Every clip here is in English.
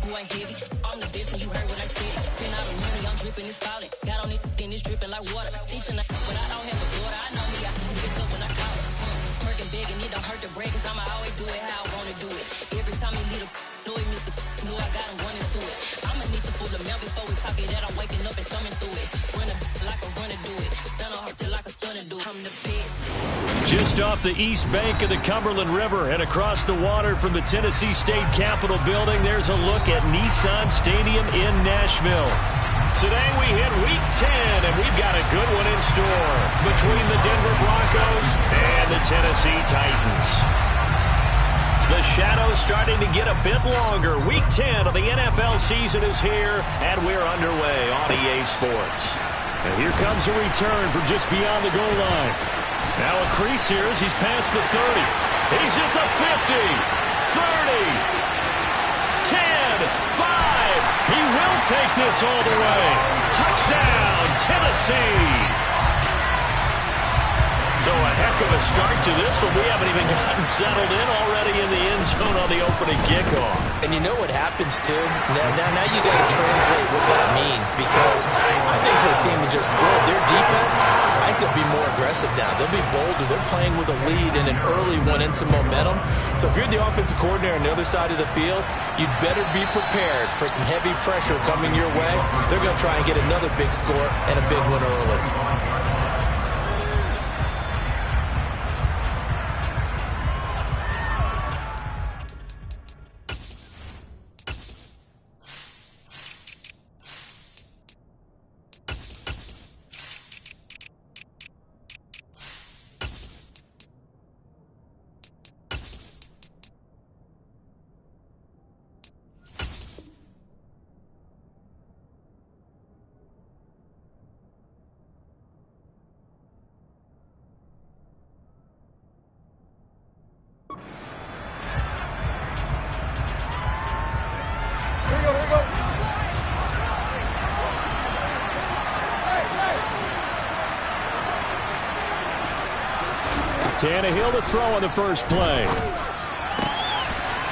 who ain't heavy. I'm the best and you heard what I said. Spend all the money, I'm dripping, it's falling. Got on it, then it's dripping like water. Teaching like, but I don't have a daughter. I know me, I can pick up when I call it. Working big and it don't hurt to break, cause I'ma always do it how I wanna do it. Every time he lead a know he missed the know I got him running to it. I'ma need to pull the mail before we talk it that I'm waking up and thumbing through it. Run a like a runner do it. Stun on her till like a stunner do. I'm the best. Just off the east bank of the Cumberland River and across the water from the Tennessee State Capitol building, there's a look at Nissan Stadium in Nashville. Today we hit Week 10, and we've got a good one in store between the Denver Broncos and the Tennessee Titans. The shadow's starting to get a bit longer. Week 10 of the NFL season is here, and we're underway on EA Sports. And here comes a return from just beyond the goal line. Now a crease here as he's past the 30. He's at the 50, 30, 10, 5. He will take this all the way. Touchdown, Tennessee. So a heck of a start to this one. We haven't even gotten settled in already in the end zone on the opening kickoff. And you know what happens, too? Now you got to translate what that means, because I think for a team that just scored, their defense, I think they'll be more aggressive now. They'll be bolder. They're playing with a lead and an early one and some momentum. So if you're the offensive coordinator on the other side of the field, you'd better be prepared for some heavy pressure coming your way. They're going to try and get another big score and a big one early. Tannehill to throw on the first play.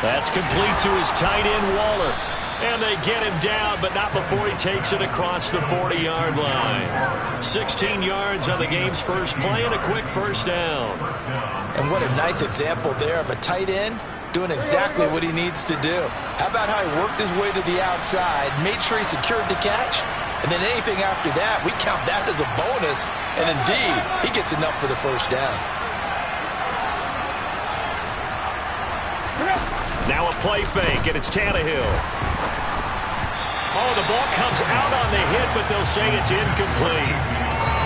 That's complete to his tight end, Waller. And they get him down, but not before he takes it across the 40-yard line. 16 yards on the game's first play and a quick first down. And what a nice example there of a tight end doing exactly what he needs to do. How about how he worked his way to the outside, made sure he secured the catch, and then anything after that, we count that as a bonus. And indeed, he gets enough for the first down. Now a play fake, and it's Tannehill. Oh, the ball comes out on the hit, but they'll say it's incomplete.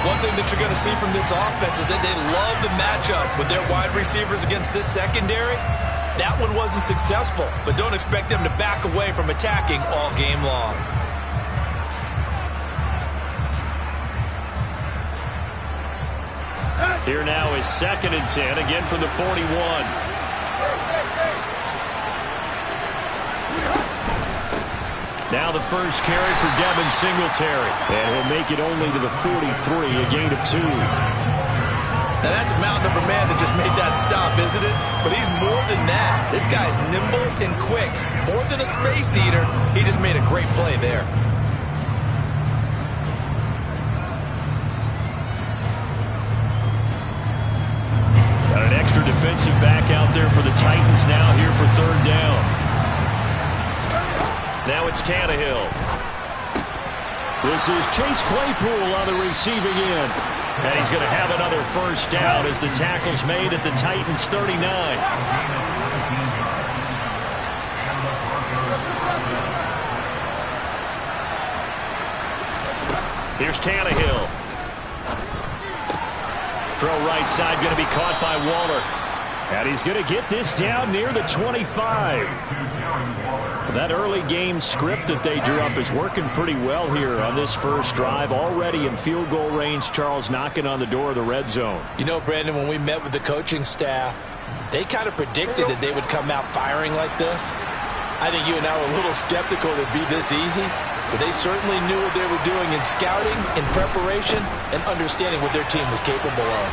One thing that you're going to see from this offense is that they love the matchup with their wide receivers against this secondary. That one wasn't successful, but don't expect them to back away from attacking all game long. Here now is 2nd and 10, again from the 41. Now the first carry for Devin Singletary. And he'll make it only to the 43, a gain of 2. Now that's a mountain of a man that just made that stop, isn't it? But he's more than that. This guy's nimble and quick. More than a space eater, he just made a great play there. Got an extra defensive back out there for the Titans now here for 3rd down. Now it's Tannehill. This is Chase Claypool on the receiving end. And he's going to have another first down as the tackle's made at the Titans' 39. Here's Tannehill. Throw right side going to be caught by Waller. And he's going to get this down near the 25. That early game script that they drew up is working pretty well here on this first drive. Already in field goal range, Charles knocking on the door of the red zone. You know, Brandon, when we met with the coaching staff, they kind of predicted that they would come out firing like this. I think you and I were a little skeptical that it'd be this easy, but they certainly knew what they were doing in scouting, in preparation, and understanding what their team was capable of.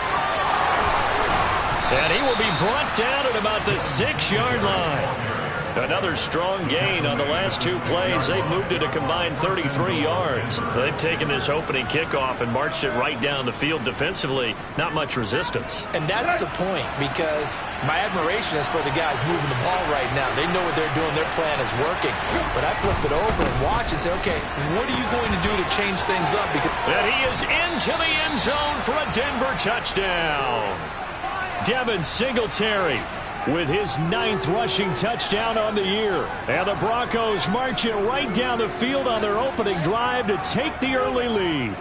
And he will be brought down at about the 6-yard line. Another strong gain on the last 2 plays. They've moved it a combined 33 yards. They've taken this opening kickoff and marched it right down the field defensively. Not much resistance. And that's the point, because my admiration is for the guys moving the ball right now. They know what they're doing. Their plan is working. But I flip it over and watch and say, okay, what are you going to do to change things up? And he is into the end zone for a Denver touchdown. Devin Singletary with his 9th rushing touchdown on the year. And the Broncos march it right down the field on their opening drive to take the early lead.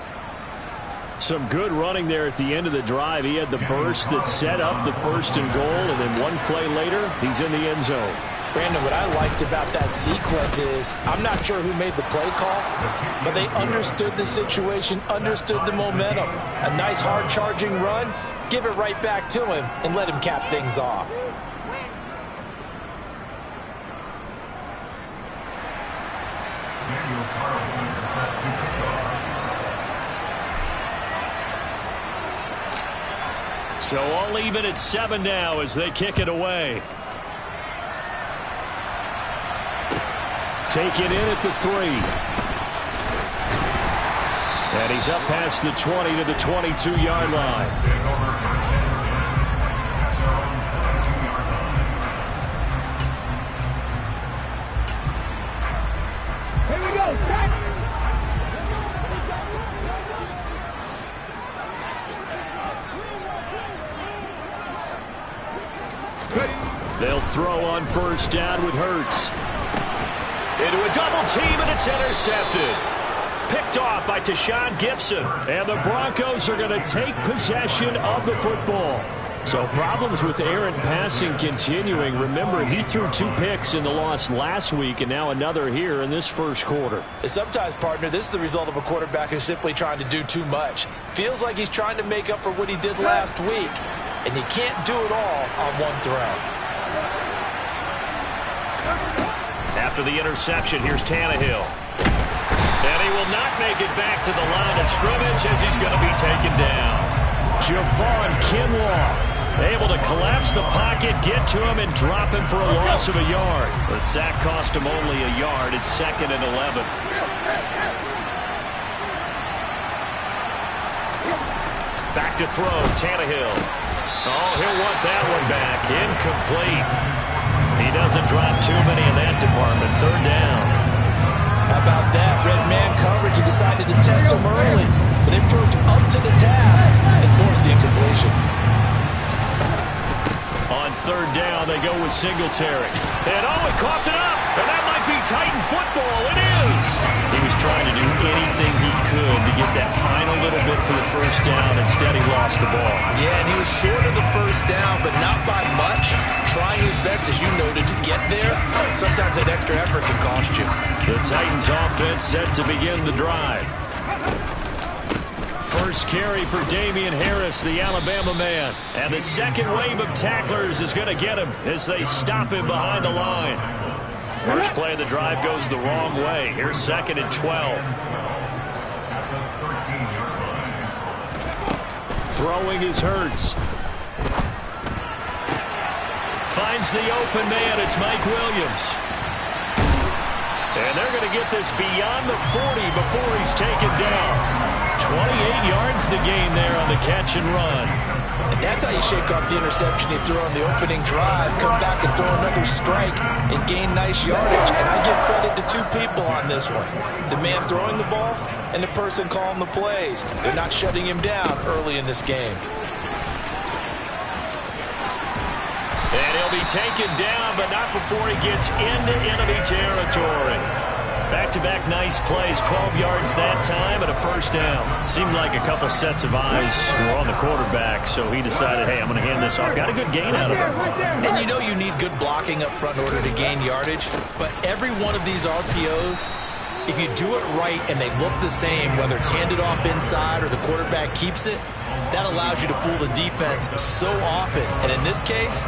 Some good running there at the end of the drive. He had the burst that set up the 1st and goal, and then 1 play later, he's in the end zone. Brandon, what I liked about that sequence is, I'm not sure who made the play call, but they understood the situation, understood the momentum. A nice hard-charging run, give it right back to him, and let him cap things off. So all even at 7 now as they kick it away. Take it in at the 3. And he's up past the 20 to the 22-yard line. They'll throw on 1st down with Hurts. Into a double team, and it's intercepted. Picked off by Tashaun Gibson. And the Broncos are going to take possession of the football. So problems with errant passing continuing. Remember, he threw 2 picks in the loss last week, and now another here in this 1st quarter. Sometimes, partner, this is the result of a quarterback who's simply trying to do too much. Feels like he's trying to make up for what he did last week, and you can't do it all on 1 throw. After the interception, here's Tannehill. And he will not make it back to the line of scrimmage as he's going to be taken down. Javon Kinlaw able to collapse the pocket, get to him, and drop him for a loss of a yard. The sack cost him only a yard. It's 2nd and 11. Back to throw, Tannehill. Oh, he'll want that one back. Incomplete. He doesn't drop too many in that department. 3rd down. How about that? Red man coverage and decided to test him early. But they proved up to the task and forced the incompletion. On 3rd down, they go with Singletary. And he coughed it up. And that might be Titan football. It is. He was trying to do anything he could to get that final little bit for the 1st down. Instead, he lost the ball. Yeah, and he was short of the 1st down, but not by much. Trying his best, as you noted, to get there. Sometimes that extra effort can cost you. The Titans offense set to begin the drive. First carry for Damian Harris, the Alabama man. And the 2nd wave of tacklers is going to get him as they stop him behind the line. First play of the drive goes the wrong way. Here's 2nd and 12. Throwing is Hurts. Finds the open man. It's Mike Williams. And they're going to get this beyond the 40 before he's taken down. 28 yards the gain there on the catch and run. And that's how you shake off the interception you threw on the opening drive. Come back and throw another strike and gain nice yardage. And I give credit to 2 people on this one. The man throwing the ball and the person calling the plays. They're not shutting him down early in this game. And he'll be taken down, but not before he gets into enemy territory. Back-to-back nice plays, 12 yards that time and a 1st down. Seemed like a couple sets of eyes were on the quarterback, so he decided, hey, I'm going to hand this off. Got a good gain out of it. And you know you need good blocking up front in order to gain yardage, but every one of these RPOs, if you do it right and they look the same, whether it's handed off inside or the quarterback keeps it, that allows you to fool the defense so often. And in this case,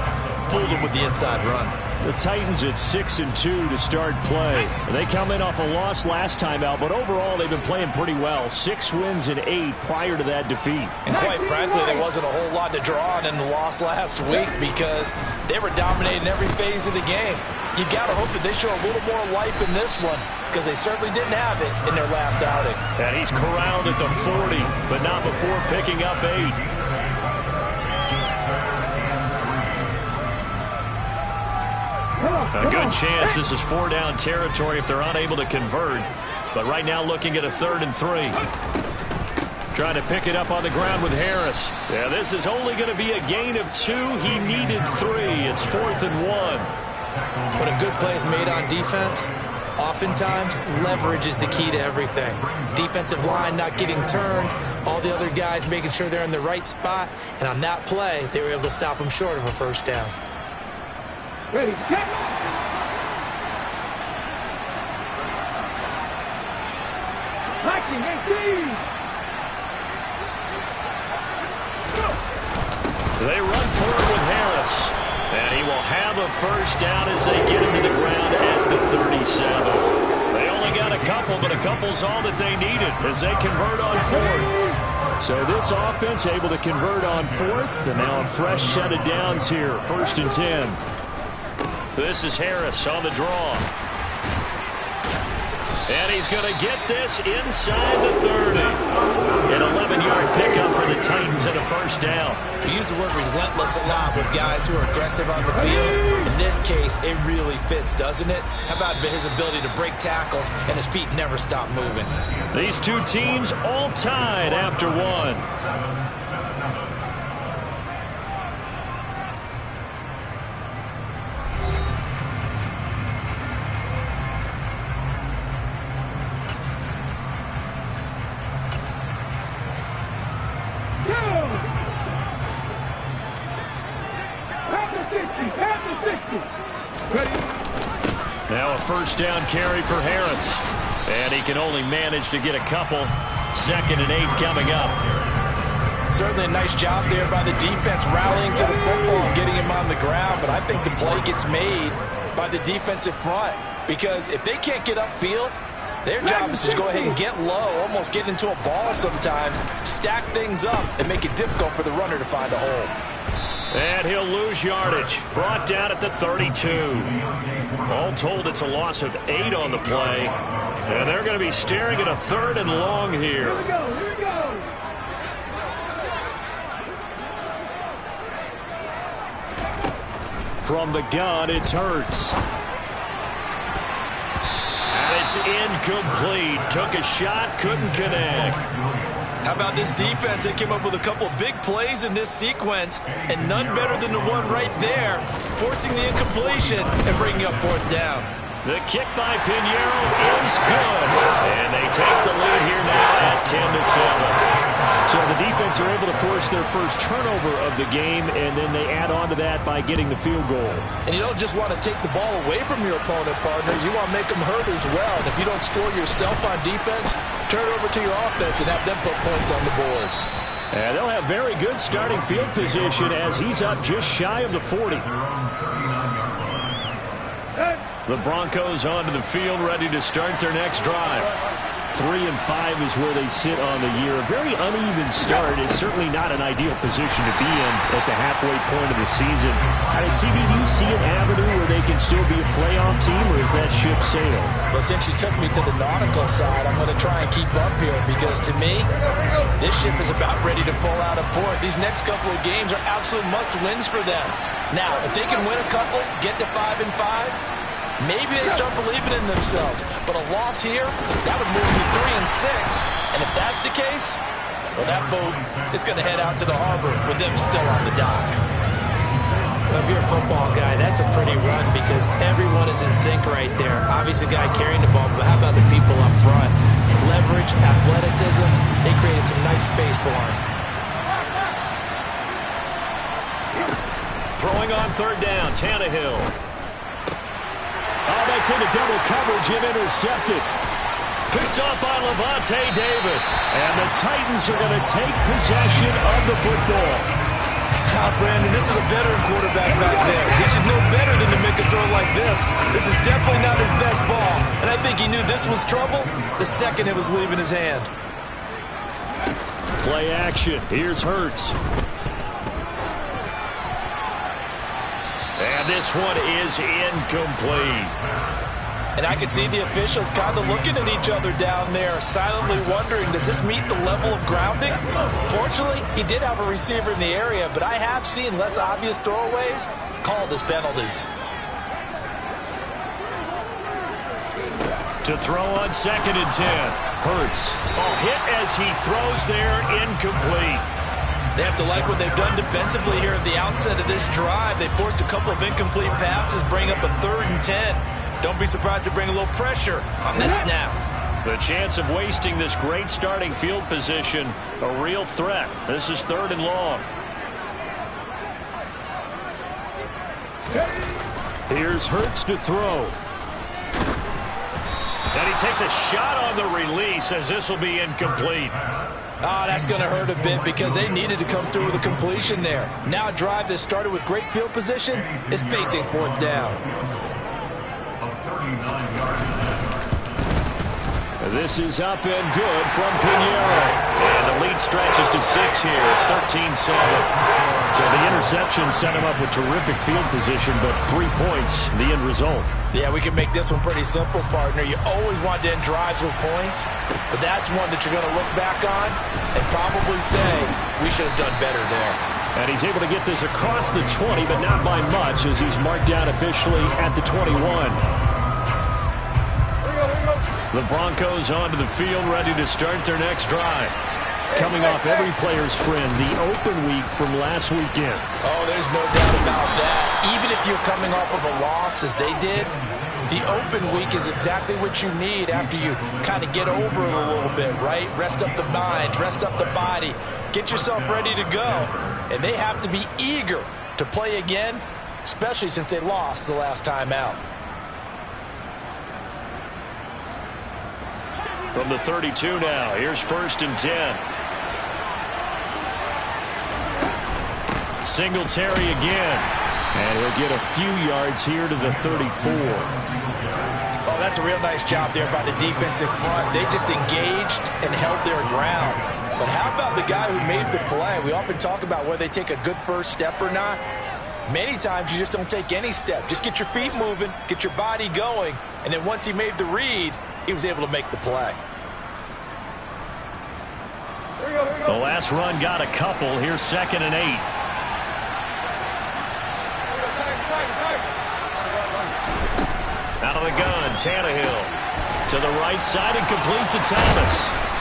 fooled them with the inside run. The Titans at 6-2 to start play. They come in off a loss last time out, but overall they've been playing pretty well. 6 wins and 8 prior to that defeat. And quite frankly, there wasn't a whole lot to draw on in the loss last week because they were dominating every phase of the game. You got to hope that they show a little more life in this one because they certainly didn't have it in their last outing. And he's corralled at the 40, but not before picking up 8. A good chance this is 4-down territory if they're unable to convert. But right now looking at a 3rd and 3. Trying to pick it up on the ground with Harris. Yeah, this is only going to be a gain of 2. He needed 3. It's 4th and 1. When a good play is made on defense, oftentimes leverage is the key to everything. Defensive line not getting turned, all the other guys making sure they're in the right spot. And on that play, they were able to stop them short of a 1st down. Ready, check. They run forward with Harris. And he will have a 1st down as they get him to the ground at the 37. They only got a couple, but a couple's all that they needed as they convert on 4th. So this offense able to convert on 4th, and now a fresh set of downs here, 1st and 10. This is Harris on the draw. And he's going to get this inside the 30. An 11-yard pickup for the Titans and a 1st down. We use the word relentless a lot with guys who are aggressive on the field. In this case, it really fits, doesn't it? How about his ability to break tackles and his feet never stop moving? These two teams all tied after 1. Now a 1st down carry for Harris. And he can only manage to get a couple. 2nd and 8 coming up. Certainly a nice job there by the defense rallying to the football and getting him on the ground. But I think the play gets made by the defensive front. Because if they can't get upfield, their job is to go ahead and get low, almost get into a ball sometimes, stack things up, and make it difficult for the runner to find a hole. And he'll lose yardage. Brought down at the 32. All told, it's a loss of 8 on the play. And they're going to be staring at a 3rd and long here. Here we go, here we go. From the gun, it's Hurts. And it's incomplete. Took a shot, couldn't connect. How about this defense? They came up with a couple of big plays in this sequence, and none better than the one right there, forcing the incompletion and bringing up 4th down. The kick by Pinheiro is good. And they take the lead here now at 10-7. So the defense are able to force their 1st turnover of the game, and then they add on to that by getting the field goal. And you don't just want to take the ball away from your opponent, partner. You want to make them hurt as well. And if you don't score yourself on defense, turn it over to your offense and have them put points on the board. And they'll have very good starting field position as he's up just shy of the 40. The Broncos onto the field, ready to start their next drive. 3-5 is where they sit on the year. A very uneven start is certainly not an ideal position to be in at the halfway point of the season. Does CBU see an avenue where they can still be a playoff team, or is that ship sailed? Well, since you took me to the nautical side, I'm going to try and keep up here because, to me, this ship is about ready to pull out of port. These next couple of games are absolute must-wins for them. Now, if they can win a couple, get to 5-5, maybe they start believing in themselves. But a loss here, that would move to 3-6. And if that's the case, well, that boat is going to head out to the harbor with them still on the dock. Well, if you're a football guy, that's a pretty run because everyone is in sync right there. Obviously, the guy carrying the ball, but how about the people up front? Leverage, athleticism, they created some nice space for him. Throwing on 3rd down, Tannehill. Oh, that's into double coverage and intercepted. Picked off by Lavonte David. And the Titans are going to take possession of the football. Brandon, this is a veteran quarterback back there. He should know better than to make a throw like this. This is definitely not his best ball, and I think he knew this was trouble the second it was leaving his hand. Play action. Here's Hurts. And this one is incomplete. And I can see the officials kind of looking at each other down there, silently wondering, does this meet the level of grounding? Fortunately, he did have a receiver in the area, but I have seen less obvious throwaways called as penalties. To throw on 2nd and 10. Hurts. Hit as he throws there, incomplete. They have to like what they've done defensively here at the outset of this drive. They forced a couple of incomplete passes, bring up a 3rd and 10. Don't be surprised to bring a little pressure on this snap. The chance of wasting this great starting field position, a real threat. This is 3rd and long. Here's Hurts to throw. And he takes a shot on the release as this will be incomplete. Oh, that's going to hurt a bit because they needed to come through with a completion there. Now a drive that started with great field position is facing 4th down. This is up and good from Pinheiro. And the lead stretches to 6 here. It's 13-7. So the interception set him up with terrific field position, but 3 points, the end result. Yeah, we can make this one pretty simple, partner. You always want to end drives with points, but that's one that you're going to look back on and probably say, we should have done better there. And he's able to get this across the 20, but not by much, as he's marked down officially at the 21. The Broncos onto the field, ready to start their next drive. Coming off every player's friend, the open week from last weekend. Oh, there's no doubt about that. Even if you're coming off of a loss, as they did, the open week is exactly what you need after you kind of get over it a little bit, right? Rest up the mind, rest up the body, get yourself ready to go. And they have to be eager to play again, especially since they lost the last time out. From the 32 now, here's 1st and 10. Singletary again. And he'll get a few yards here to the 34. Oh, that's a real nice job there by the defensive front. They just engaged and held their ground. But how about the guy who made the play? We often talk about whether they take a good first step or not. Many times you just don't take any step. Just get your feet moving, get your body going, and then once he made the read, he was able to make the play. The last run got a couple. Here's 2nd and 8. Out of the gun, Tannehill. To the right side and complete to Thomas.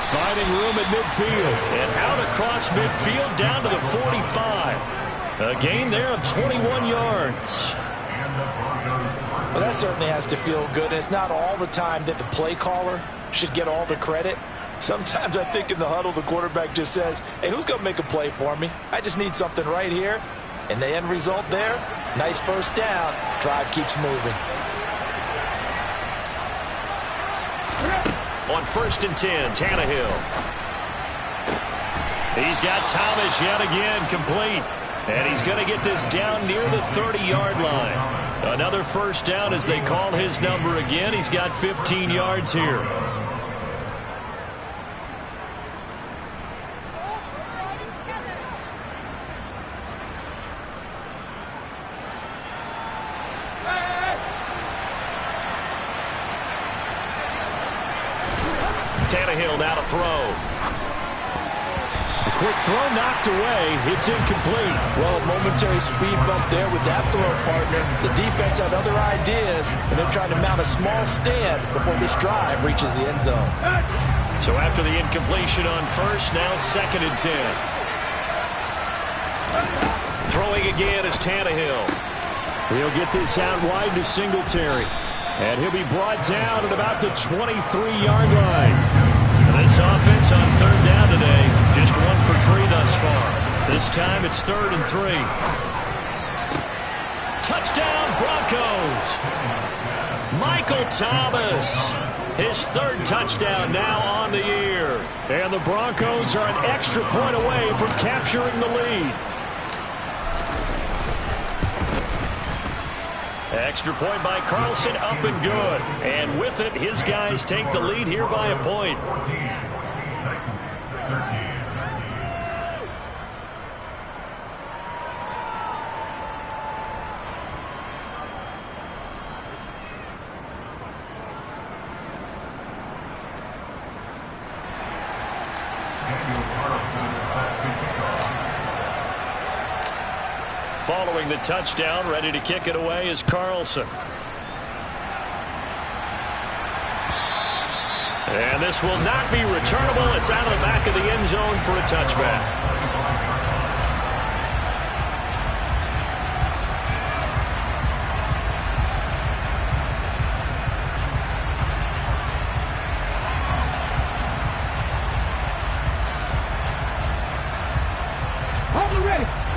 Finding room at midfield. And out across midfield down to the 45. A gain there of 21 yards. Well, that certainly has to feel good. And it's not all the time that the play caller should get all the credit. Sometimes I think in the huddle, the quarterback just says, hey, who's going to make a play for me? I just need something right here. And the end result there, nice first down. Drive keeps moving. On 1st and 10, Tannehill. He's got Thomas yet again, complete. And he's going to get this down near the 30-yard line. Another first down as they call his number again. He's got 15 yards here. Tannehill now to throw. A quick throw knocked away. It's incomplete. Well, a momentary speed bump there with that throw, partner. The defense had other ideas, and they're trying to mount a small stand before this drive reaches the end zone. So after the incompletion on 1st, now 2nd and 10. Throwing again is Tannehill. He'll get this out wide to Singletary. And he'll be brought down at about the 23-yard line. And this offense on 3rd down today, just 1 for 3 thus far. This time it's 3rd and 3. Touchdown, Broncos! Michael Thomas, his 3rd touchdown now on the year. And the Broncos are an extra point away from capturing the lead. Extra point by Carlson, up and good. And with it, his guys take the lead here by a point. Following the touchdown, ready to kick it away is Carlson. And this will not be returnable. It's out of the back of the end zone for a touchback.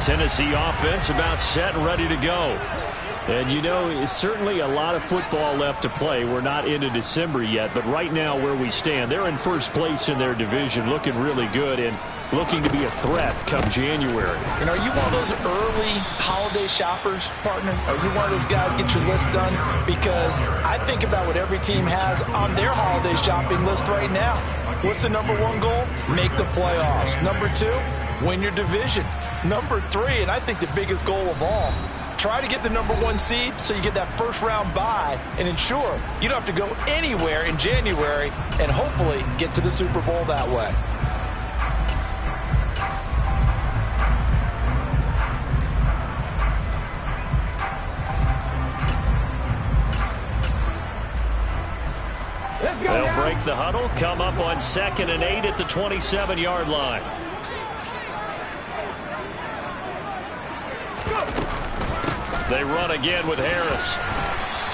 Tennessee offense about set and ready to go. And, you know, it's certainly a lot of football left to play. We're not into December yet, but right now where we stand, they're in first place in their division, looking really good and looking to be a threat come January. And are you one of those early holiday shoppers, partner? Are you one of those guys get your list done? Because I think about what every team has on their holiday shopping list right now. What's the number one goal? Make the playoffs. Number two, win your division. Number three, and I think the biggest goal of all, try to get the number one seed so you get that first round bye and ensure you don't have to go anywhere in January and hopefully get to the Super Bowl that way. They'll break the huddle, come up on 2nd and 8 at the 27-yard line. They run again with Harris.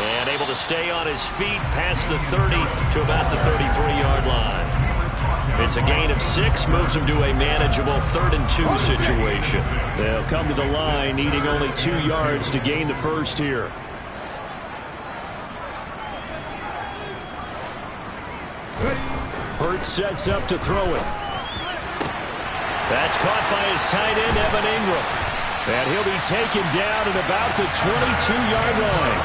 And able to stay on his feet past the 30 to about the 33-yard line. It's a gain of 6, moves him to a manageable 3rd and 2 situation. They'll come to the line needing only 2 yards to gain the first here. Hurts sets up to throw it. That's caught by his tight end, Evan Ingram. And he'll be taken down at about the 22-yard line.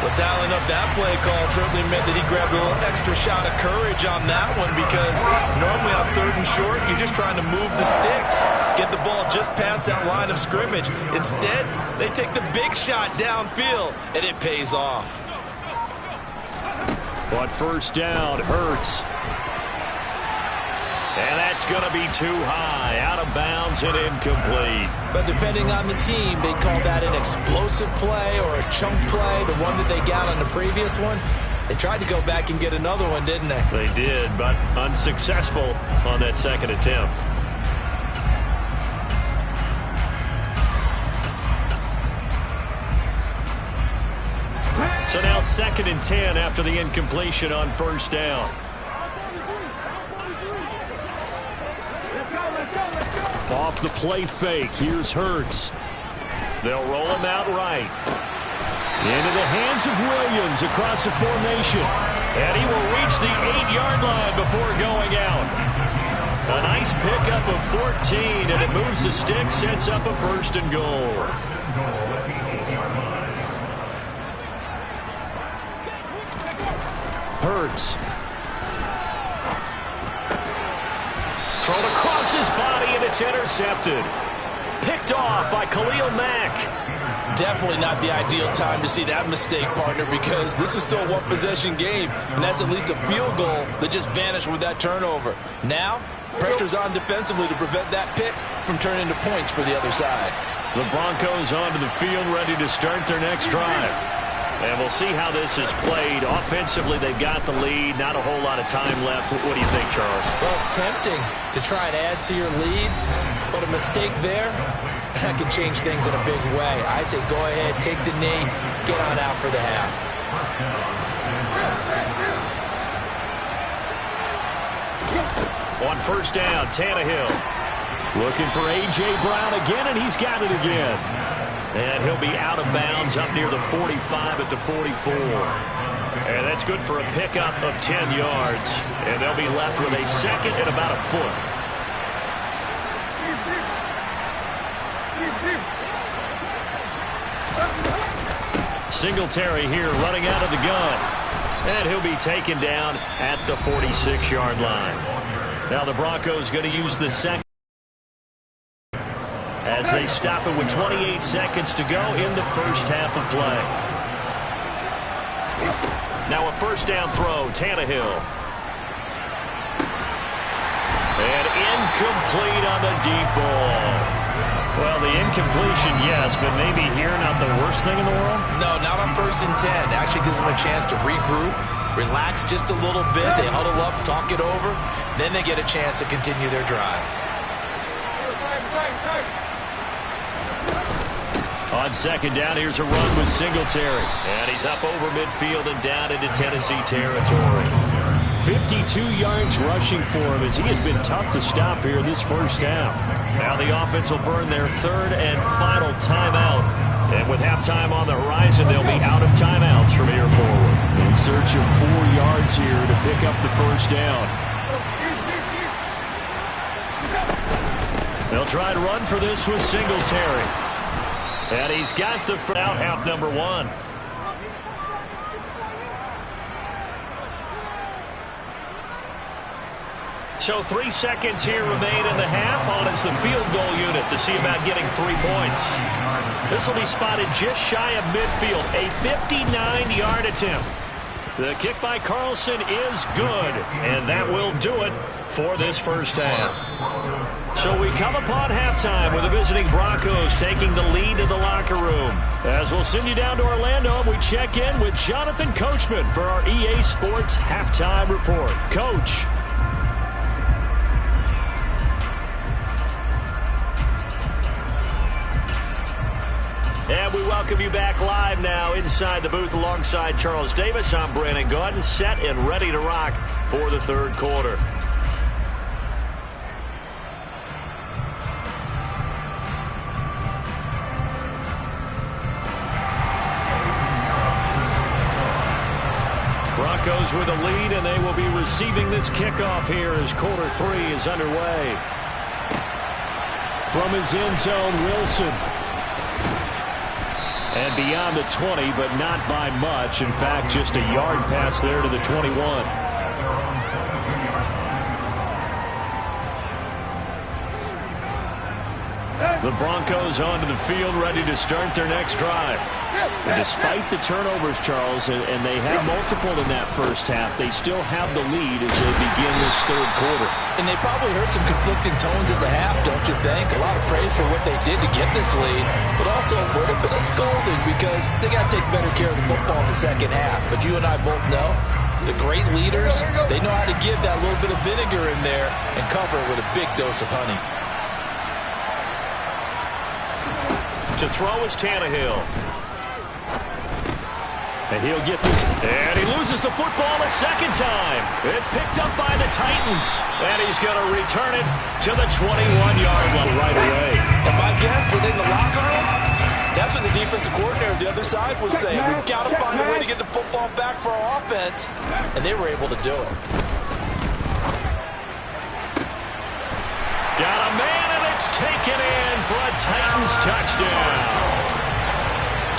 Well, dialing up that play call certainly meant that he grabbed a little extra shot of courage on that one, because normally on 3rd and short, you're just trying to move the sticks, get the ball just past that line of scrimmage. Instead, they take the big shot downfield, and it pays off. But first down, Hurts. And that's going to be too high, out of bounds and incomplete. But depending on the team, they call that an explosive play or a chunk play, the one that they got on the previous one. They tried to go back and get another one, didn't they? They did, but unsuccessful on that second attempt. So now 2nd and 10 after the incompletion on first down. Off the play fake, here's Hurts. They'll roll him out right. Into the hands of Williams across the formation. And he will reach the 8-yard line before going out. A nice pickup of 14, and it moves the stick, sets up a 1st and goal. Hurts. Thrown across his body, and it's intercepted. Picked off by Khalil Mack. Definitely not the ideal time to see that mistake, partner, because this is still a one-possession game, and that's at least a field goal that just vanished with that turnover. Now, pressure's on defensively to prevent that pick from turning into points for the other side. The Broncos onto the field, ready to start their next drive. And we'll see how this is played. Offensively, they've got the lead. Not a whole lot of time left. What do you think, Charles? Well, it's tempting to try and add to your lead, but a mistake there, that could change things in a big way. I say go ahead, take the knee, get on out for the half. On first down, Tannehill. Looking for A.J. Brown again, and he's got it again. And he'll be out of bounds up near the 45 at the 44. And that's good for a pickup of 10 yards. And they'll be left with a 2nd and about a foot. Singletary here running out of the gun. And he'll be taken down at the 46-yard line. Now the Broncos going to use the second as they stop it with 28 seconds to go in the first half of play. Now a first down throw, Tannehill. And incomplete on the deep ball. Well, the incompletion, yes, but maybe here not the worst thing in the world? No, not on 1st and 10. Actually gives them a chance to regroup, relax just a little bit. They huddle up, talk it over. Then they get a chance to continue their drive. On second down, here's a run with Singletary. And he's up over midfield and down into Tennessee territory. 52 yards rushing for him as he has been tough to stop here this first half. Now the offense will burn their third and final timeout. And with halftime on the horizon, they'll be out of timeouts from here forward. In search of 4 yards here to pick up the first down. They'll try to run for this with Singletary. And he's got the out half number 1. So 3 seconds here remain in the half. On is the field goal unit to see about getting 3 points. This will be spotted just shy of midfield. A 59-yard attempt. The kick by Carlson is good. And that will do it for this first half. So we come upon halftime with the visiting Broncos taking the lead in the locker room. As we'll send you down to Orlando, we check in with Jonathan Coachman for our EA Sports Halftime Report. Coach. And we welcome you back live now inside the booth alongside Charles Davis. I'm Brandon Gaudin, set and ready to rock for the third quarter. Broncos with a lead, and they will be receiving this kickoff here as quarter 3 is underway. From his end zone, Wilson. And beyond the 20, but not by much. In fact, just a yard pass there to the 21. The Broncos onto the field, ready to start their next drive. And despite the turnovers, Charles, and they have multiple in that first half, they still have the lead as they begin this third quarter. And they probably heard some conflicting tones at the half, don't you think? A lot of praise for what they did to get this lead, but also a little bit of scolding because they got to take better care of the football in the second half. But you and I both know the great leaders, they know how to give that little bit of vinegar in there and cover it with a big dose of honey. To throw is Tannehill. And he'll get this. And he loses the football a second time. It's picked up by the Titans. And he's going to return it to the 21-yard line right away. And my guess that in the locker room, that's what the defensive coordinator on the other side was saying. We've got to find a way to get the football back for our offense. And they were able to do it. Got a man, and it's taken in for a Titans touchdown.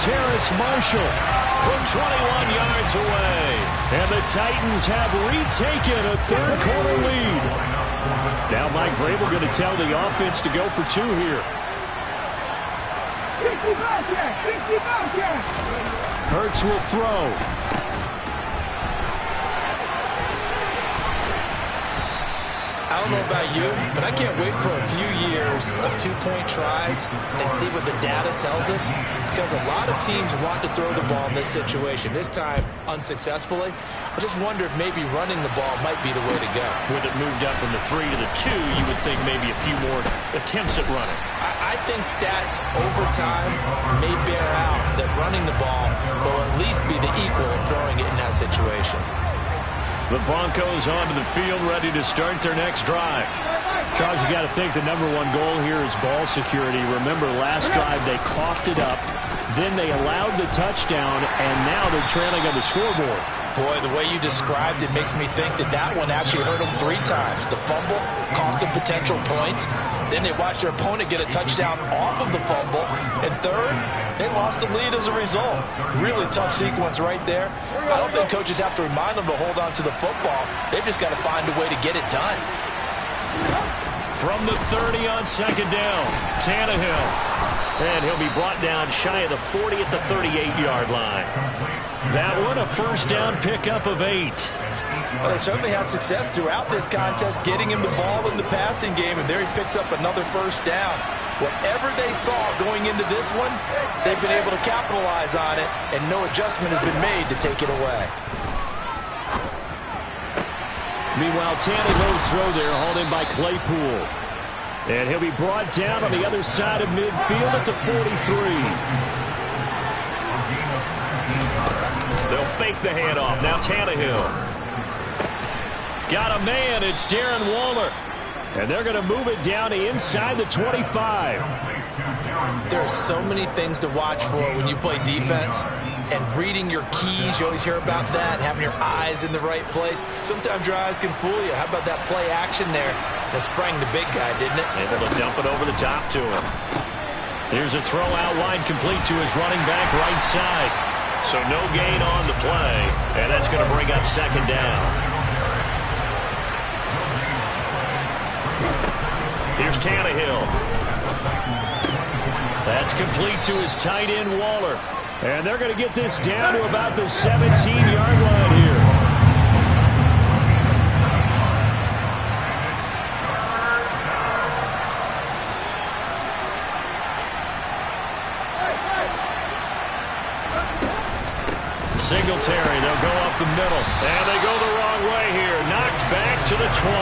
Terrace Marshall from 21 yards away. And the Titans have retaken a third quarter lead. Now Mike Vrabel going to tell the offense to go for 2 here. Hurts will throw. I don't know about you, but I can't wait for a few years of 2-point tries and see what the data tells us, because a lot of teams want to throw the ball in this situation. This time, unsuccessfully. I just wonder if maybe running the ball might be the way to go. With it moved up from the 3 to the 2, you would think maybe a few more attempts at running. I think stats over time may bear out that running the ball will at least be the equal of throwing it in that situation. The Broncos onto the field, ready to start their next drive. Charles, you got to think the #1 goal here is ball security. Remember, last drive they coughed it up, then they allowed the touchdown, and now they're trailing on the scoreboard. Boy, the way you described it makes me think that that one actually hurt them 3 times. The fumble cost them potential points. Then they watched their opponent get a touchdown off of the fumble. And third, they lost the lead as a result. Really tough sequence right there. I don't think coaches have to remind them to hold on to the football. They've just got to find a way to get it done. From the 30 on second down, Tannehill. And he'll be brought down shy of the 40 at the 38-yard line. That one, a first down pickup of 8. Well, they certainly had success throughout this contest, getting him the ball in the passing game, and there he picks up another first down. Whatever they saw going into this one, they've been able to capitalize on it, and no adjustment has been made to take it away. Meanwhile, Tannehill's throw there hauled in by Claypool. And he'll be brought down on the other side of midfield at the 43. They'll fake the handoff. Now Tannehill. Got a man. It's Darren Waller. And they're going to move it down to inside the 25. There are so many things to watch for when you play defense. And reading your keys, you always hear about that, having your eyes in the right place. Sometimes your eyes can fool you. How about that play action there? That sprang the big guy, didn't it? Able to dump it over the top to him. Here's a throw out wide complete to his running back right side. So no gain on the play, and that's going to bring up second down. Here's Tannehill. That's complete to his tight end, Waller. And they're going to get this down to about the 17-yard line here. Singletary, they'll go up the middle. And they go the wrong way here. Knocked back to the 20.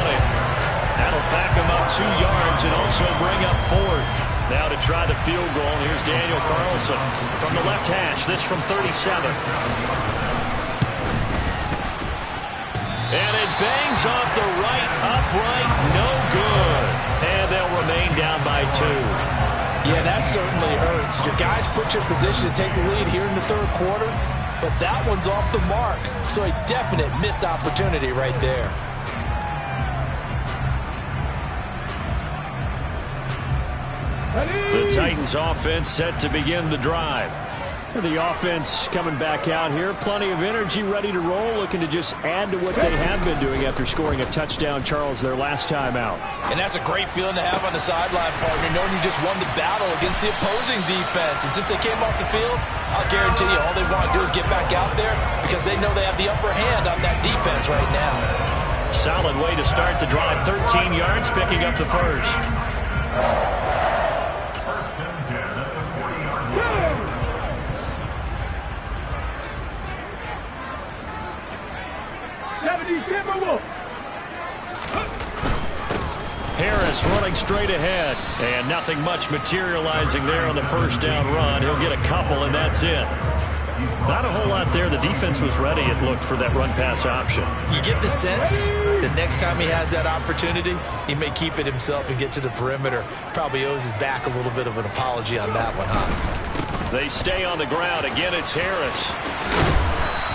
That'll back them up 2 yards and also bring up 4th. Now to try the field goal, here's Daniel Carlson from the left hash. This from 37. And it bangs off the right upright. No good. And they'll remain down by 2. Yeah, that certainly hurts. Your guys put you in position to take the lead here in the third quarter, but that one's off the mark. So a definite missed opportunity right there. The Titans offense set to begin the drive. The offense coming back out here. Plenty of energy, ready to roll, looking to just add to what they have been doing after scoring a touchdown, Charles, their last time out. And that's a great feeling to have on the sideline, partner, knowing you just won the battle against the opposing defense. And since they came off the field, I'll guarantee you all they want to do is get back out there because they know they have the upper hand on that defense right now. Solid way to start the drive. 13 yards, picking up the first. Harris running straight ahead, and nothing much materializing there on the first down run. He'll get a couple, and that's it. Not a whole lot there. The defense was ready, it looked, for that run-pass option. You get the sense that next time he has that opportunity, he may keep it himself and get to the perimeter. Probably owes his back a little bit of an apology on that one, huh? They stay on the ground. Again, it's Harris.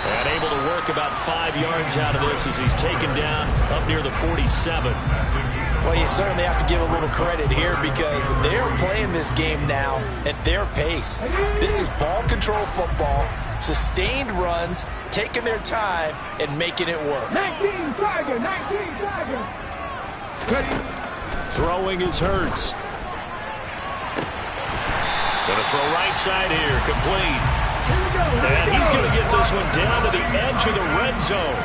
And able to work about 5 yards out of this as he's taken down up near the 47. Well, you certainly have to give a little credit here because they're playing this game now at their pace. This is ball control football, sustained runs, taking their time, and making it work. 19 Tiger, 19 Tiger. Throwing is Hurts. Gonna throw right side here, complete. And he's going to get this one down to the edge of the red zone.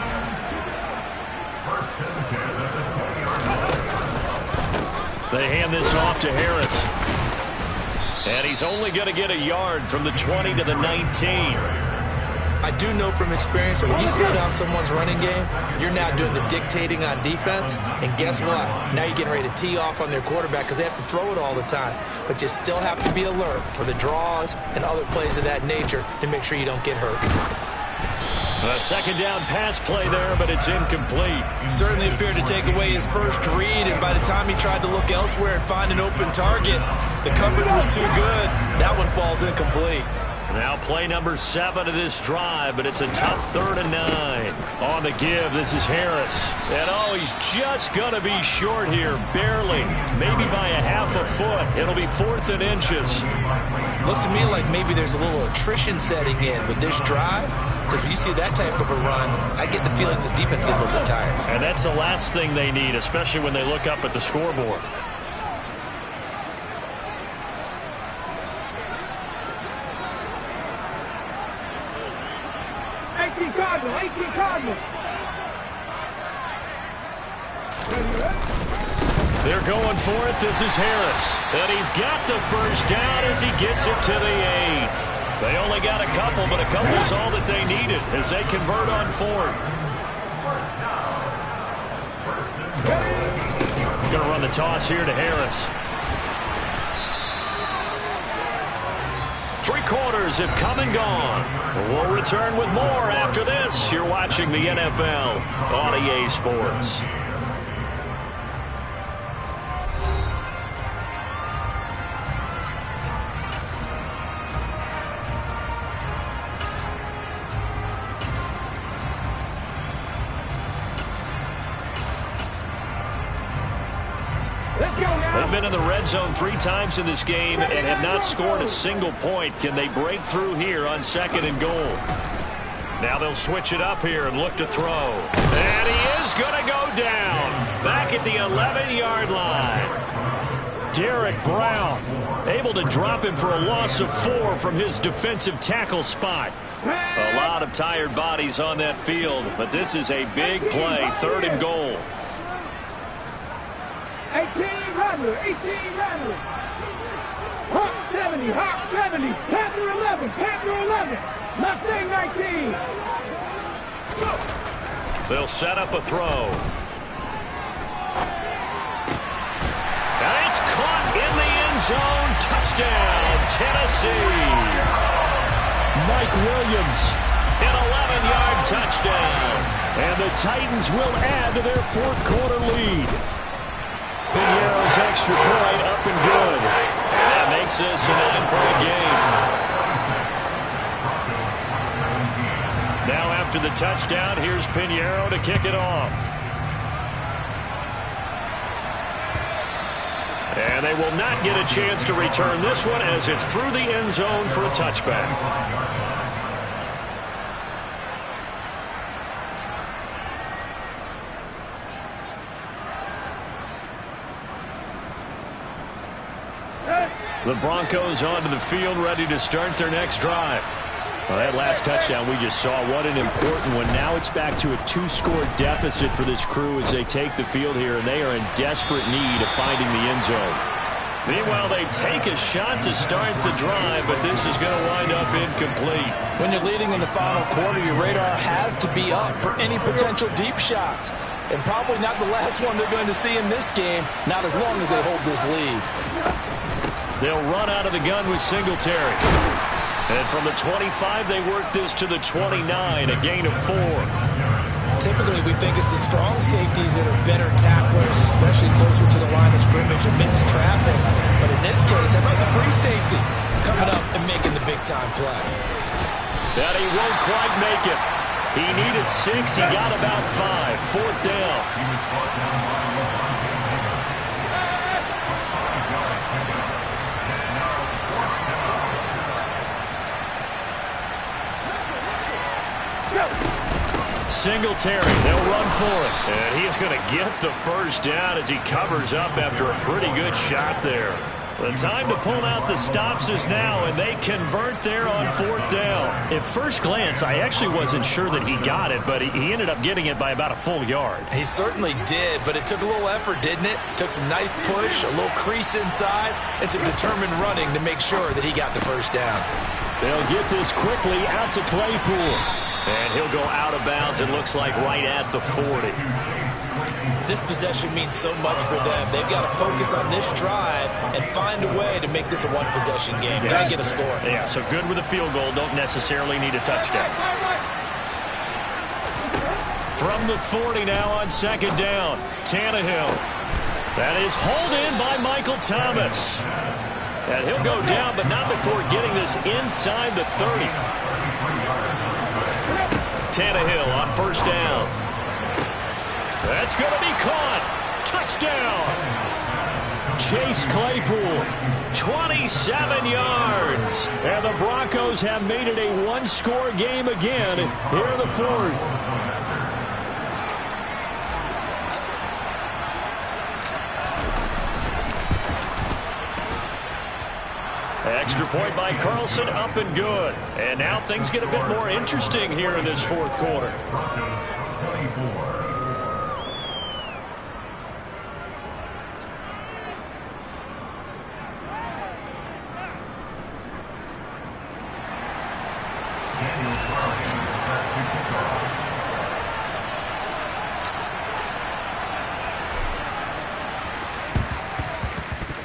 They hand this off to Harris. And he's only going to get a yard from the 20 to the 19. I do know from experience that when you slow down someone's running game, you're now doing the dictating on defense. And guess what? Now you're getting ready to tee off on their quarterback because they have to throw it all the time. But you still have to be alert for the draws and other plays of that nature to make sure you don't get hurt. A second down pass play there, but it's incomplete. Certainly appeared to take away his first read, and by the time he tried to look elsewhere and find an open target, the coverage was too good. That one falls incomplete. Now play number 7 of this drive, but it's a tough 3rd and 9. On the give, this is Harris. And oh, he's just going to be short here, barely. Maybe by a half a foot. It'll be 4th and inches. Looks to me like maybe there's a little attrition setting in with this drive. Because when you see that type of a run, I get the feeling the defense gets a little bit tired. And that's the last thing they need, especially when they look up at the scoreboard. Cardinals. They're going for it. This is Harris. And he's got the first down as he gets it to the 8. They only got a couple, but a couple's all that they needed as they convert on 4th. Going to run the toss here to Harris. 3 quarters have come and gone. We'll return with more after this. You're watching the NFL on EA Sports. They've been in the red zone 3 times in this game and have not scored a single point. Can they break through here on 2nd and goal? Now they'll switch it up here and look to throw. And he is going to go down. Back at the 11-yard line. Derek Brown able to drop him for a loss of 4 from his defensive tackle spot. A lot of tired bodies on that field, but this is a big play. 3rd and goal. 18 Rattler. Hawk 70, Panther 11, Mustang 19. They'll set up a throw. And it's caught in the end zone. Touchdown, Tennessee. Mike Williams, an 11-yard touchdown. And the Titans will add to their 4th quarter lead. Piñeiro's extra point up and good. And that makes this a 9-point game. Now after the touchdown, here's Piñeiro to kick it off. And they will not get a chance to return this one as it's through the end zone for a touchback. The Broncos onto the field, ready to start their next drive. Well, that last touchdown we just saw, what an important one. Now it's back to a 2-score deficit for this crew as they take the field here, and they are in desperate need of finding the end zone. Meanwhile, they take a shot to start the drive, but this is going to wind up incomplete. When you're leading in the final quarter, your radar has to be up for any potential deep shots. And probably not the last one they're going to see in this game, not as long as they hold this lead. They'll run out of the gun with Singletary. And from the 25, they work this to the 29, a gain of 4. Typically, we think it's the strong safeties that are better tacklers, especially closer to the line of scrimmage amidst traffic. But in this case, how about the free safety coming up and making the big-time play? That he won't quite make it. He needed 6. He got about 5. 4th down. Singletary, they'll run for it. And he is going to get the first down as he covers up after a pretty good shot there. The time to pull out the stops is now, and they convert there on 4th down. At first glance, I actually wasn't sure that he got it, but he ended up getting it by about a full yard. He certainly did, but it took a little effort, didn't it? Took some nice push, a little crease inside, and some determined running to make sure that he got the first down. They'll get this quickly out to Claypool. And he'll go out of bounds, it looks like, right at the 40. This possession means so much for them. They've got to focus on this drive and find a way to make this a one-possession game. Yes. Got to get a score. Yeah, so good with a field goal. Don't necessarily need a touchdown. From the 40 now on 2nd down, Tannehill. That is hauled in by Michael Thomas. And he'll go down, but not before getting this inside the 30. Tannehill on first down. That's going to be caught. Touchdown. Chase Claypool, 27 yards. And the Broncos have made it a one-score game again here in the fourth. Extra point by Carlson, up and good. And now things get a bit more interesting here in this fourth quarter.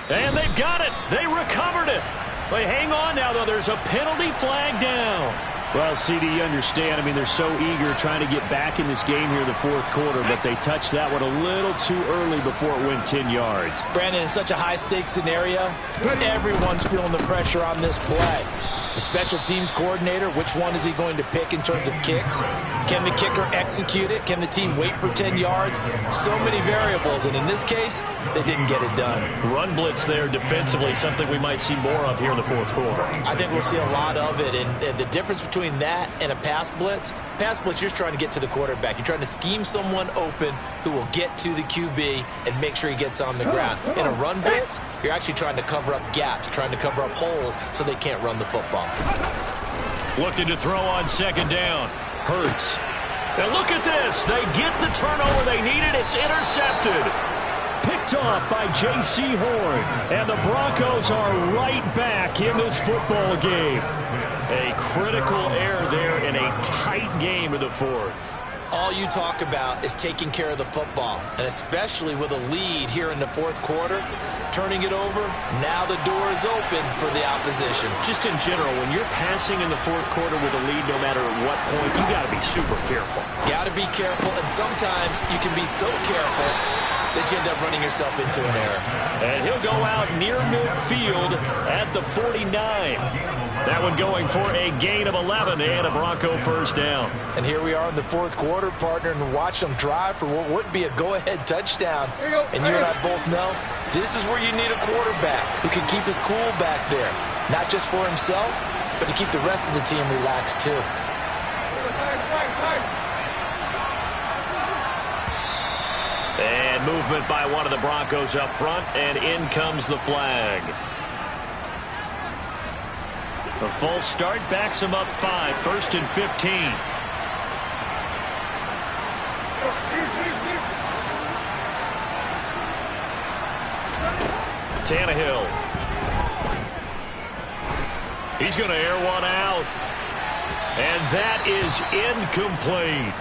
And they've got it. They recovered it. They hang on now, though. There's a penalty flag down. Well, CD, you understand. I mean, they're so eager trying to get back in this game here in the fourth quarter, but they touched that one a little too early before it went 10 yards. Brandon, in such a high-stakes scenario, everyone's feeling the pressure on this play. The special teams coordinator, which one is he going to pick in terms of kicks? Can the kicker execute it? Can the team wait for 10 yards? So many variables, and in this case, they didn't get it done. Run blitz there defensively, something we might see more of here in the fourth quarter. I think we'll see a lot of it, and the difference between that and a pass blitz, you're just trying to get to the quarterback. You're trying to scheme someone open who will get to the QB and make sure he gets on the ground. In a run blitz, you're actually trying to cover up gaps, trying to cover up holes so they can't run the football. Looking to throw on second down. Hurts. And look at this. They get the turnover they needed. It's intercepted. Picked off by J.C. Horn. And the Broncos are right back in this football game. A critical error there in a tight game in the fourth. All you talk about is taking care of the football, and especially with a lead here in the fourth quarter, turning it over, now the door is open for the opposition. Just in general, when you're passing in the fourth quarter with a lead, no matter at what point, you got to be super careful. Got to be careful, and sometimes you can be so careful that you end up running yourself into an error. And he'll go out near midfield at the 49. That one going for a gain of 11 and a Bronco first down. And here we are in the fourth quarter, partner, and watch them drive for what would be a go-ahead touchdown. And you and I both know this is where you need a quarterback who can keep his cool back there, not just for himself, but to keep the rest of the team relaxed too. And movement by one of the Broncos up front, and in comes the flag. A false start backs him up 5, 1st and 15. Tannehill. He's going to air one out. And that is incomplete.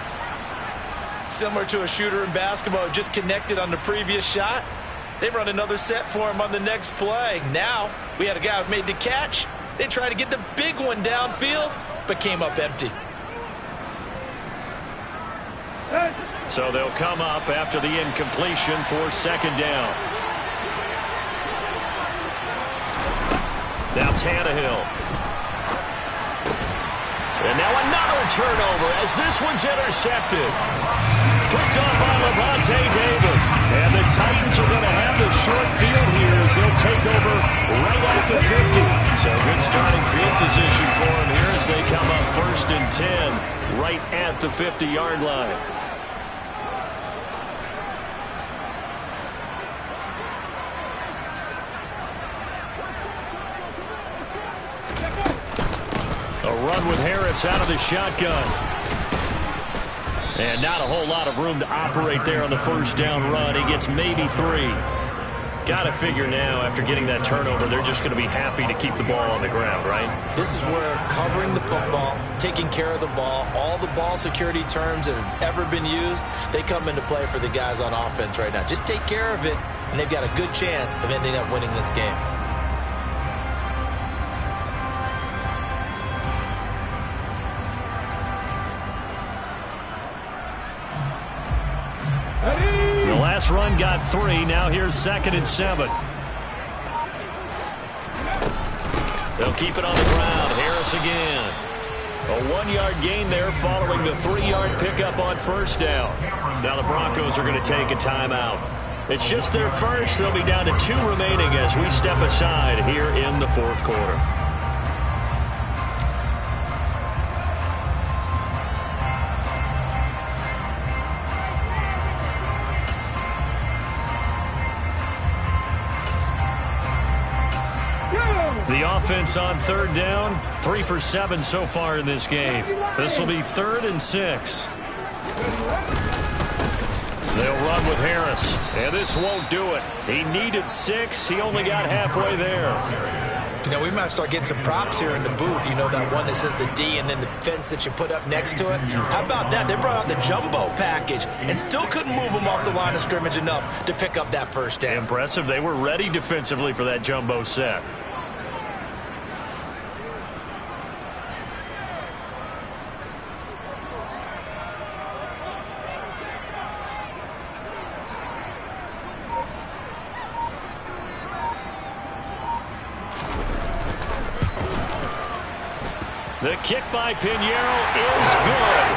Similar to a shooter in basketball, just connected on the previous shot. They run another set for him on the next play. Now, we had a guy who made the catch. They tried to get the big one downfield, but came up empty. So they'll come up after the incompletion for second down. Now Tannehill. And now another turnover as this one's intercepted. Picked up by Lavonte David. And the Titans are going to have the short field here as they'll take over right at the 50. So good starting field position for them here as they come up 1st and 10 right at the 50-yard line. A run with Harris out of the shotgun. And not a whole lot of room to operate there on the first down run. He gets maybe 3. Got to figure now, after getting that turnover, they're just going to be happy to keep the ball on the ground, right? This is where covering the football, taking care of the ball, all the ball security terms that have ever been used, they come into play for the guys on offense right now. Just take care of it, and they've got a good chance of ending up winning this game. The last run got 3. Now here's 2nd and 7. They'll keep it on the ground. Harris again. A 1-yard gain there following the 3-yard pickup on first down. Now the Broncos are going to take a timeout. It's just their first. They'll be down to 2 remaining as we step aside here in the fourth quarter. The offense on third down, 3 for 7 so far in this game. This will be 3rd and 6. They'll run with Harris, and this won't do it. He needed 6. He only got halfway there. You know, we might start getting some props here in the booth. You know, that one that says the D and then the fence that you put up next to it. How about that? They brought out the jumbo package and still couldn't move them off the line of scrimmage enough to pick up that first down. Impressive. They were ready defensively for that jumbo set. The kick by Pinheiro is good.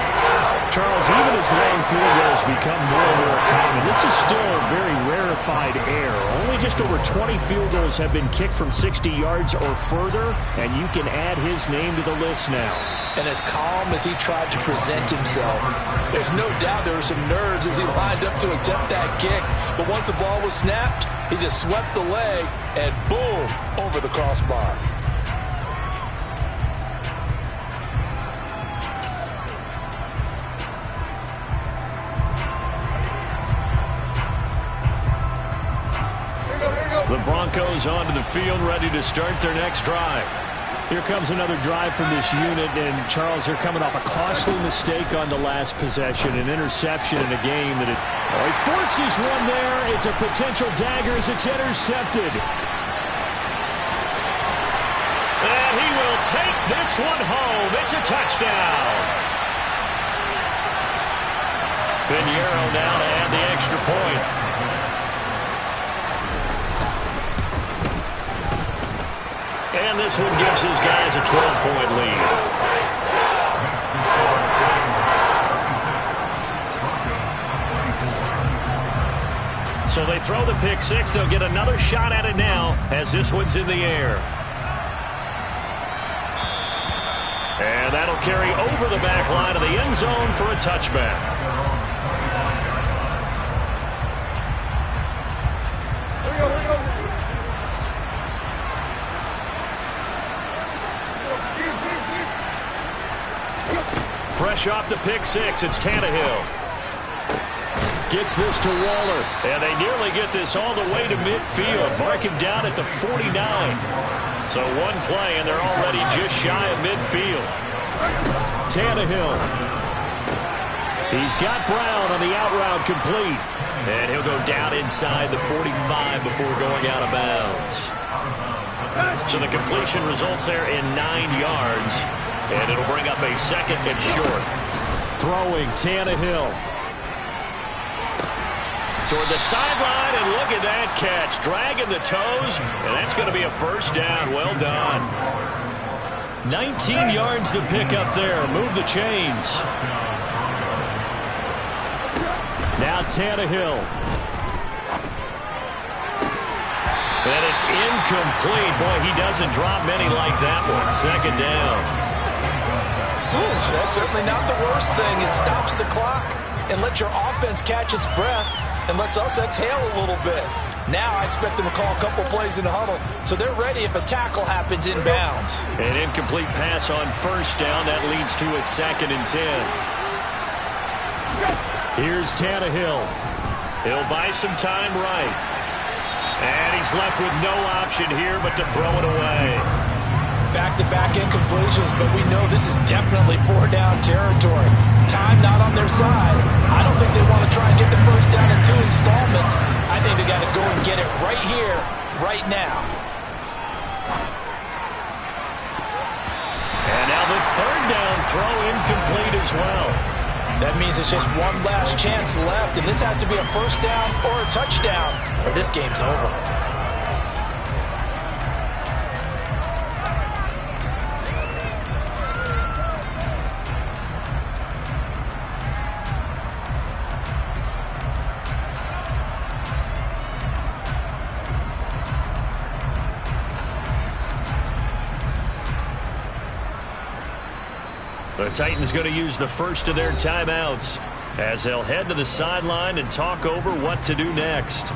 Charles, even as long field goals become more and more common, this is still a very rarefied air. Only just over 20 field goals have been kicked from 60 yards or further, and you can add his name to the list now. And as calm as he tried to present himself, there's no doubt there were some nerves as he lined up to attempt that kick. But once the ball was snapped, he just swept the leg and boom, over the crossbar. The Broncos onto the field, ready to start their next drive. Here comes another drive from this unit, and Charles, they're coming off a costly mistake on the last possession, an interception in a game that he forces one there. It's a potential dagger as it's intercepted. And he will take this one home. It's a touchdown. Pinheiro now to add the extra point. And this one gives his guys a 12-point lead. So they throw the pick six. They'll get another shot at it now as this one's in the air. And that'll carry over the back line of the end zone for a touchback. Fresh off the pick six, it's Tannehill. Gets this to Waller. And they nearly get this all the way to midfield. Mark him down at the 49. So one play, and they're already just shy of midfield. Tannehill. He's got Brown on the out route complete. And he'll go down inside the 45 before going out of bounds. So the completion results there in 9 yards. And it'll bring up a second and short. Throwing Tannehill. Toward the sideline, and look at that catch. Dragging the toes, and that's going to be a first down. Well done. 19 yards to pick up there. Move the chains. Now Tannehill. And it's incomplete. Boy, he doesn't drop many like that one. Second down. That's certainly not the worst thing. It stops the clock and lets your offense catch its breath and lets us exhale a little bit. Now I expect them to call a couple plays in the huddle, so they're ready if a tackle happens inbounds. An incomplete pass on first down. That leads to a 2nd and 10. Here's Tannehill. He'll buy some time right. And he's left with no option here but to throw it away. Back-to-back incompletions, but we know this is definitely 4-down territory. Time not on their side. I don't think they want to try and get the first down in 2 installments. I think they got to go and get it right here, right now. And now the 3rd down throw incomplete as well. That means it's just one last chance left, and this has to be a first down or a touchdown, or this game's over. The Titans going to use the first of their timeouts as they'll head to the sideline and talk over what to do next.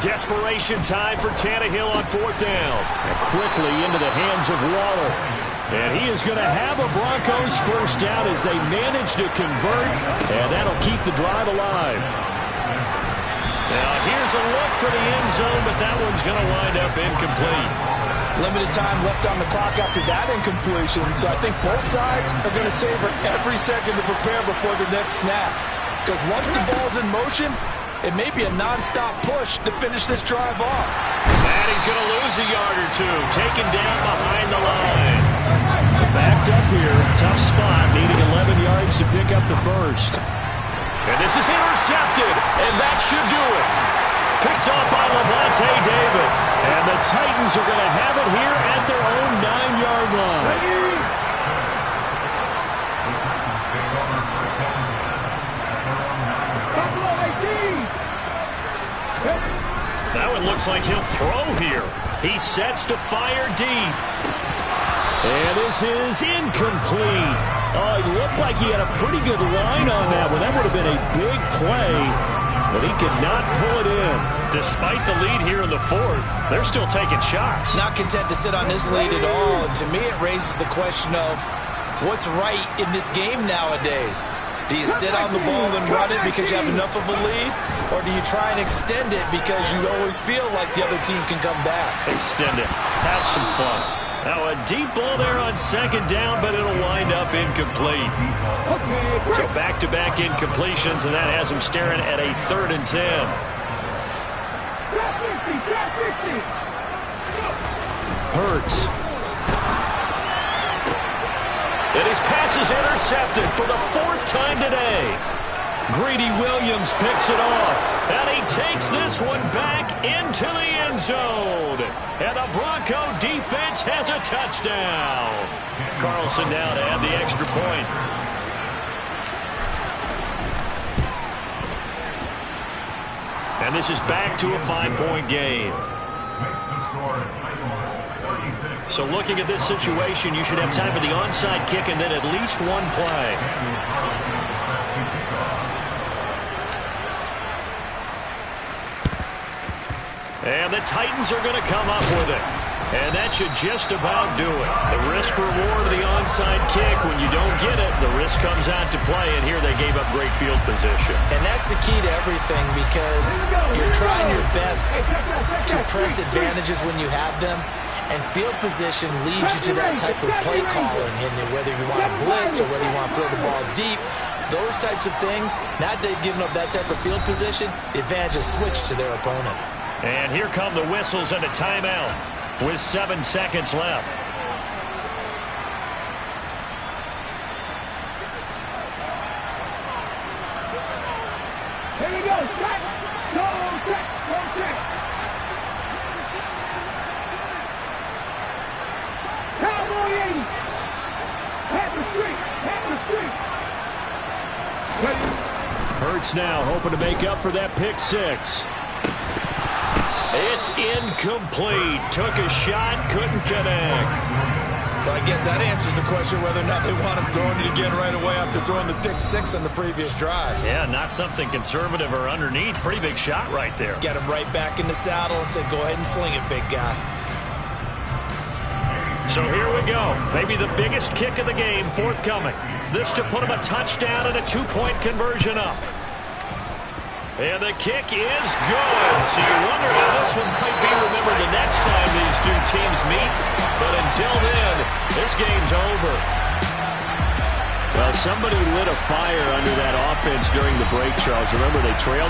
Desperation time for Tannehill on fourth down. And quickly into the hands of Waller. And he is going to have a Broncos first down as they manage to convert. And that'll keep the drive alive. Now here's a look for the end zone, but that one's going to wind up incomplete. Limited time left on the clock after that incompletion. So I think both sides are going to savor every second to prepare before the next snap. Because once the ball's in motion, it may be a non-stop push to finish this drive off. And he's going to lose a yard or two, taken down behind the line. Backed up here, tough spot, needing 11 yards to pick up the first. And this is intercepted, and that should do it. Picked off by Lavonte David. And the Titans are going to have it here at their own 9-yard line. That one looks like he'll throw here. He sets to fire deep. And this is incomplete. Oh, it looked like he had a pretty good line on that one. That would have been a big play, but he could not pull it in. Despite the lead here in the fourth, they're still taking shots. Not content to sit on this lead at all. And to me, it raises the question of what's right in this game nowadays. Do you sit on the ball and run it because you have enough of a lead? Or do you try and extend it because you always feel like the other team can come back? Extend it. Have some fun. Now a deep ball there on second down, but it'll wind up incomplete. So back-to-back incompletions, and that has him staring at a 3rd and 10. Hurts. And his pass is intercepted for the 4th time today. Greedy Williams picks it off. And he takes this one back into the end zone. And the Bronco defense has a touchdown. Carlson now to add the extra point. And this is back to a 5-point game. So looking at this situation, you should have time for the onside kick and then at least one play. And the Titans are going to come up with it. And that should just about do it. The risk reward of the onside kick. When you don't get it, the risk comes out to play. And here they gave up great field position. And that's the key to everything, because you're trying your best to press advantages when you have them. And field position leads you to that type of play calling. And whether you want to blitz or whether you want to throw the ball deep, those types of things, now that they've given up that type of field position, the advantage is switched to their opponent. And here come the whistles and a timeout with 7 seconds left. Here we go. Check. Go check. Go check. Cowboy 80. Hat the street. Hat the street. Ready. Hurts now hoping to make up for that pick six. It's incomplete. Took a shot, couldn't connect. Well, I guess that answers the question whether or not they want him throwing it again right away after throwing the pick six on the previous drive. Yeah, not something conservative or underneath. Pretty big shot right there. Get him right back in the saddle and say, go ahead and sling it, big guy. So here we go. Maybe the biggest kick of the game forthcoming. This to put him a touchdown and a 2-point conversion up. And the kick is good. So you wonder how this one might be remembered the next time these two teams meet. But until then, this game's over. Well, somebody lit a fire under that offense during the break, Charles. Remember, they trailed